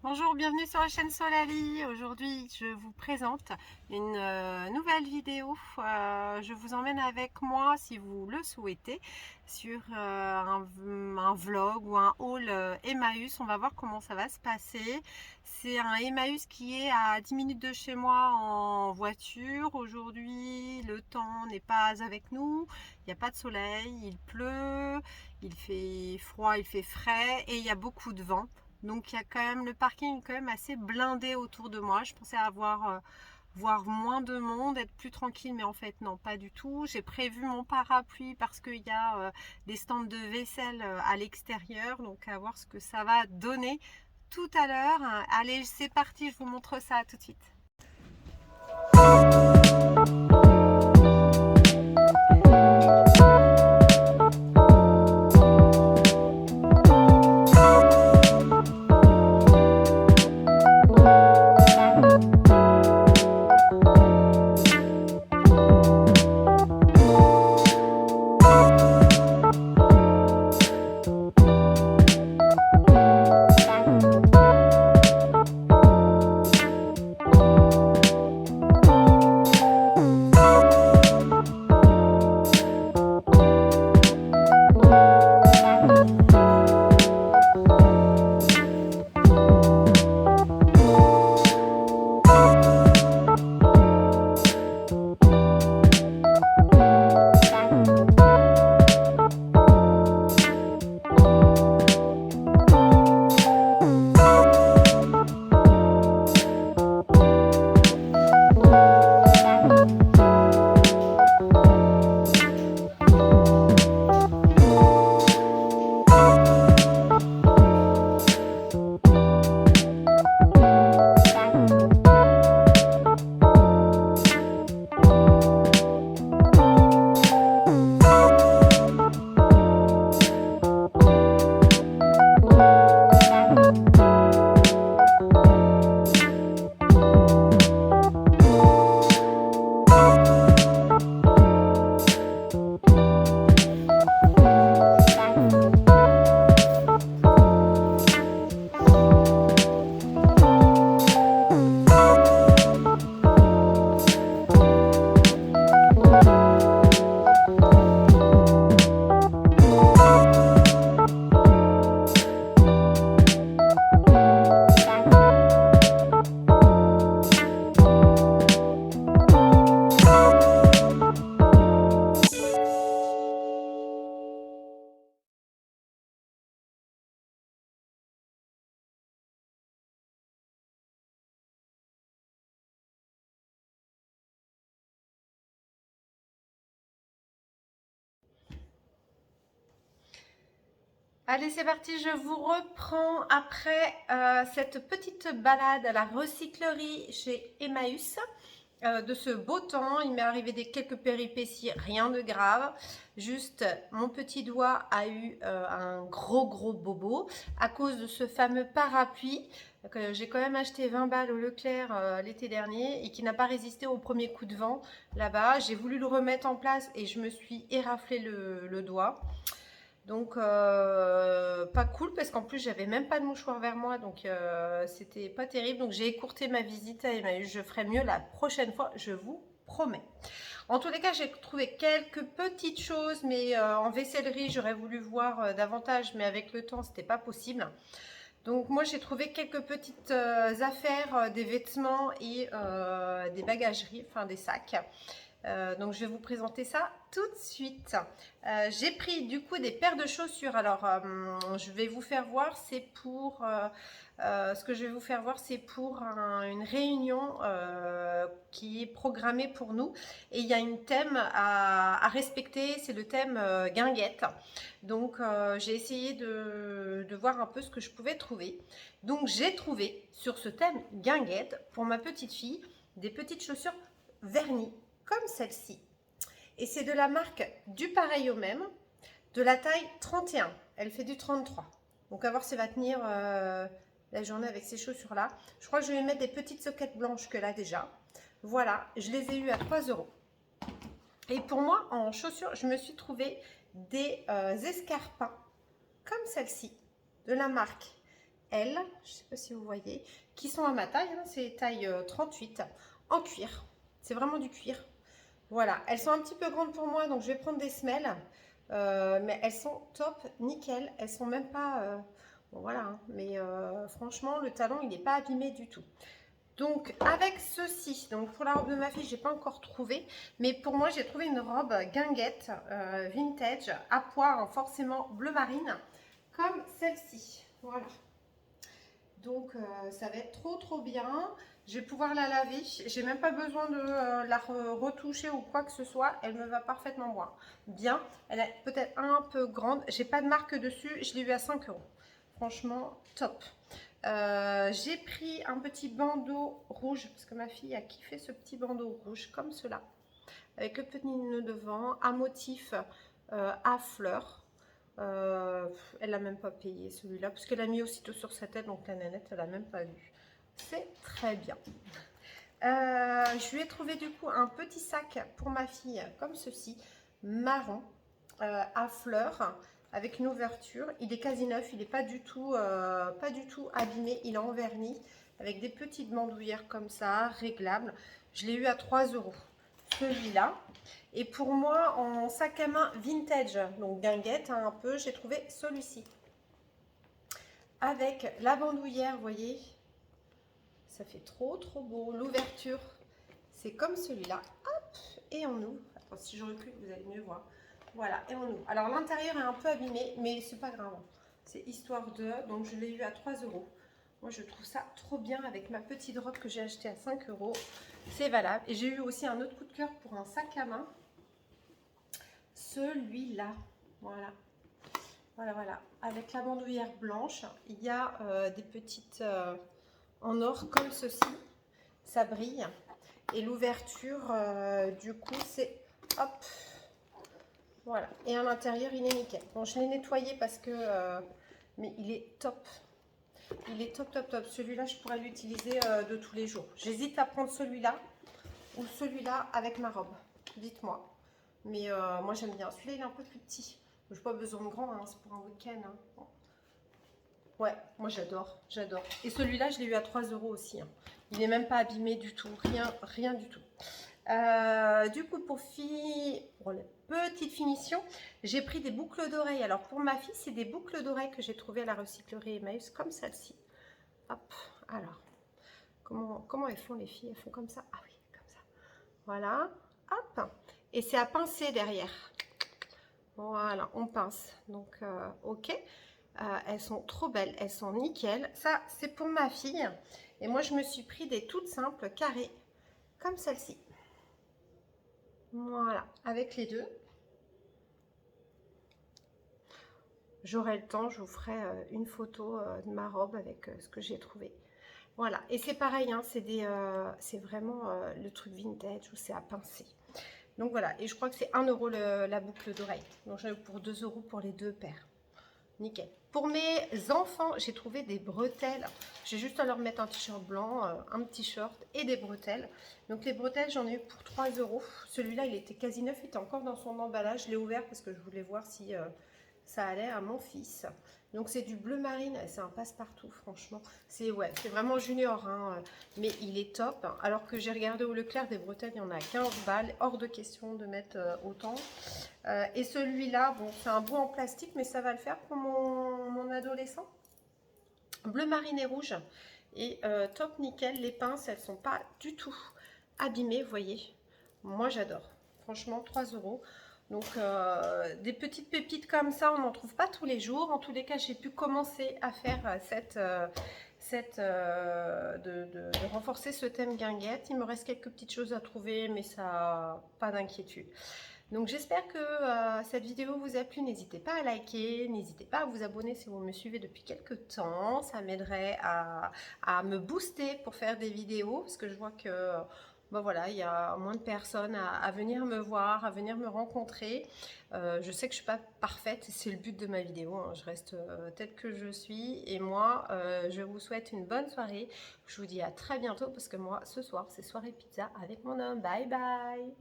Bonjour, bienvenue sur la chaîne Solali. Aujourd'hui, je vous présente une nouvelle vidéo. Je vous emmène avec moi, si vous le souhaitez, sur un vlog ou un haul Emmaüs. On va voir comment ça va se passer. C'est un Emmaüs qui est à 10 minutes de chez moi en voiture. Aujourd'hui, le temps n'est pas avec nous. Il n'y a pas de soleil, il pleut, il fait froid, il fait frais et il y a beaucoup de vent. Donc il y a quand même le parking est quand même assez blindé autour de moi. Je pensais voir moins de monde, être plus tranquille, mais en fait non, pas du tout. J'ai prévu mon parapluie parce qu'il y a des stands de vaisselle à l'extérieur, donc à voir ce que ça va donner tout à l'heure. Allez, c'est parti, je vous montre ça tout de suite. Allez, c'est parti, je vous reprends après cette petite balade à la recyclerie chez Emmaüs. De ce beau temps, il m'est arrivé quelques péripéties, rien de grave. Juste, mon petit doigt a eu un gros bobo à cause de ce fameux parapluie que j'ai quand même acheté 20 balles au Leclerc l'été dernier et qui n'a pas résisté au premier coup de vent là-bas. J'ai voulu le remettre en place et je me suis éraflé le doigt. Donc pas cool parce qu'en plus j'avais même pas de mouchoir vers moi, donc c'était pas terrible. Donc j'ai écourté ma visite à Emmaüs. Je ferai mieux la prochaine fois, je vous promets. En tous les cas, j'ai trouvé quelques petites choses, mais en vaissellerie j'aurais voulu voir davantage, mais avec le temps c'était pas possible. Donc moi j'ai trouvé quelques petites affaires, des vêtements et des bagageries, enfin des sacs. Donc je vais vous présenter ça tout de suite. J'ai pris du coup des paires de chaussures. Alors je vais vous faire voir, c'est pour ce que je vais vous faire voir, c'est pour une réunion qui est programmée pour nous. Et il y a un thème à respecter, c'est le thème guinguette. Donc j'ai essayé de voir un peu ce que je pouvais trouver. Donc j'ai trouvé sur ce thème guinguette pour ma petite fille des petites chaussures vernies comme celle-ci. Et c'est de la marque Du Pareil au Même, de la taille 31. Elle fait du 33. Donc à voir si elle va tenir la journée avec ces chaussures-là. Je crois que je vais mettre des petites soquettes blanches que là déjà. Voilà, je les ai eues à 3 euros. Et pour moi, en chaussures, je me suis trouvé des escarpins comme celle-ci, de la marque L, je ne sais pas si vous voyez, qui sont à ma taille, hein, c'est taille 38, en cuir. C'est vraiment du cuir. Voilà, elles sont un petit peu grandes pour moi, donc je vais prendre des semelles. Mais elles sont top, nickel. Elles sont même pas... bon voilà, hein, mais franchement, le talon, il n'est pas abîmé du tout. Donc avec ceci, donc pour la robe de ma fille, j'ai pas encore trouvé, mais pour moi j'ai trouvé une robe guinguette vintage à pois, forcément bleu marine, comme celle-ci. Voilà. Donc ça va être trop bien. Je vais pouvoir la laver. J'ai même pas besoin de la retoucher ou quoi que ce soit. Elle me va parfaitement bien. Elle est peut-être un peu grande. J'ai pas de marque dessus. Je l'ai eu à 5 euros. Franchement, top. J'ai pris un petit bandeau rouge parce que ma fille a kiffé ce petit bandeau rouge comme cela, avec le petit nœud devant, à motif à fleurs. Elle l'a même pas payé celui-là parce qu'elle a mis aussitôt sur sa tête, donc la nanette elle a même pas vu. C'est très bien. Je lui ai trouvé du coup un petit sac pour ma fille comme ceci, marron, à fleurs, avec une ouverture. Il est quasi neuf, il n'est pas du tout abîmé, il est en vernis, avec des petites bandoulières comme ça, réglables. Je l'ai eu à 3 euros, celui-là. Et pour moi, en sac à main vintage, donc guinguette hein, un peu, j'ai trouvé celui-ci. Avec la bandoulière, vous voyez, ça fait trop beau. L'ouverture, c'est comme celui-là. Hop, et on ouvre. Attends, si je recule, vous allez mieux voir. Voilà, et on ouvre. Alors l'intérieur est un peu abîmé, mais c'est pas grave. C'est histoire de, donc je l'ai eu à 3 euros. Moi, je trouve ça trop bien avec ma petite robe que j'ai achetée à 5 euros. C'est valable. Et j'ai eu aussi un autre coup de cœur pour un sac à main. Celui-là, voilà. Voilà. Avec la bandoulière blanche, il y a des petites en or comme ceci. Ça brille. Et l'ouverture, du coup, c'est hop. Voilà. Et à l'intérieur, il est nickel. Bon, je l'ai nettoyé parce que... mais il est top. Il est top. Celui-là, je pourrais l'utiliser de tous les jours. J'hésite à prendre celui-là ou celui-là avec ma robe. Dites-moi. Mais moi, j'aime bien. Celui-là, il est un peu plus petit. Je n'ai pas besoin de grand, hein, c'est pour un week-end. Hein. Bon. Ouais, moi, j'adore. Et celui-là, je l'ai eu à 3 euros aussi. Hein. Il n'est même pas abîmé du tout. Rien du tout. Du coup, pour la petite finition, j'ai pris des boucles d'oreilles. Alors, pour ma fille, c'est des boucles d'oreilles que j'ai trouvées à la recyclerie Emmaüs, comme celle-ci. Hop, alors, comment elles font les filles? Elles font comme ça. Ah oui, comme ça. Voilà, hop. Et c'est à pincer derrière. Voilà, on pince. Donc, ok. Elles sont trop belles, elles sont nickel. Ça, c'est pour ma fille. Et moi, je me suis pris des toutes simples carrées, comme celle-ci. Voilà, avec les deux. J'aurai le temps, je vous ferai une photo de ma robe avec ce que j'ai trouvé. Voilà, et c'est pareil, hein, c'est vraiment le truc vintage où c'est à pincer. Donc voilà, et je crois que c'est 1 euro la boucle d'oreille. Donc j'en ai pour 2 euros pour les deux paires. Nickel. Pour mes enfants, j'ai trouvé des bretelles. J'ai juste à leur mettre un t-shirt blanc, un petit short et des bretelles. Donc les bretelles, j'en ai eu pour 3 euros. Celui-là, il était quasi neuf, il était encore dans son emballage. Je l'ai ouvert parce que je voulais voir si ça allait à mon fils. Donc c'est du bleu marine, c'est un passe-partout franchement. C'est vraiment junior, hein, mais il est top. Alors que j'ai regardé au Leclerc, des bretelles, il y en a à 15 balles. Hors de question de mettre autant. Et celui-là, bon, c'est un bout en plastique, mais ça va le faire pour mon adolescent. Bleu marine et rouge. Et top nickel, les pinces, elles sont pas du tout abîmées, vous voyez. Moi, j'adore. Franchement, 3 euros. Donc, des petites pépites comme ça, on n'en trouve pas tous les jours. En tous les cas, j'ai pu commencer à faire de renforcer ce thème guinguette. Il me reste quelques petites choses à trouver, mais ça, pas d'inquiétude. Donc j'espère que cette vidéo vous a plu. N'hésitez pas à liker, n'hésitez pas à vous abonner si vous me suivez depuis quelques temps. Ça m'aiderait à me booster pour faire des vidéos parce que je vois que ben voilà, il y a moins de personnes à venir me voir, à venir me rencontrer. Je sais que je ne suis pas parfaite, c'est le but de ma vidéo. Hein. Je reste telle que je suis et moi, je vous souhaite une bonne soirée. Je vous dis à très bientôt parce que moi, ce soir, c'est soirée pizza avec mon homme. Bye bye!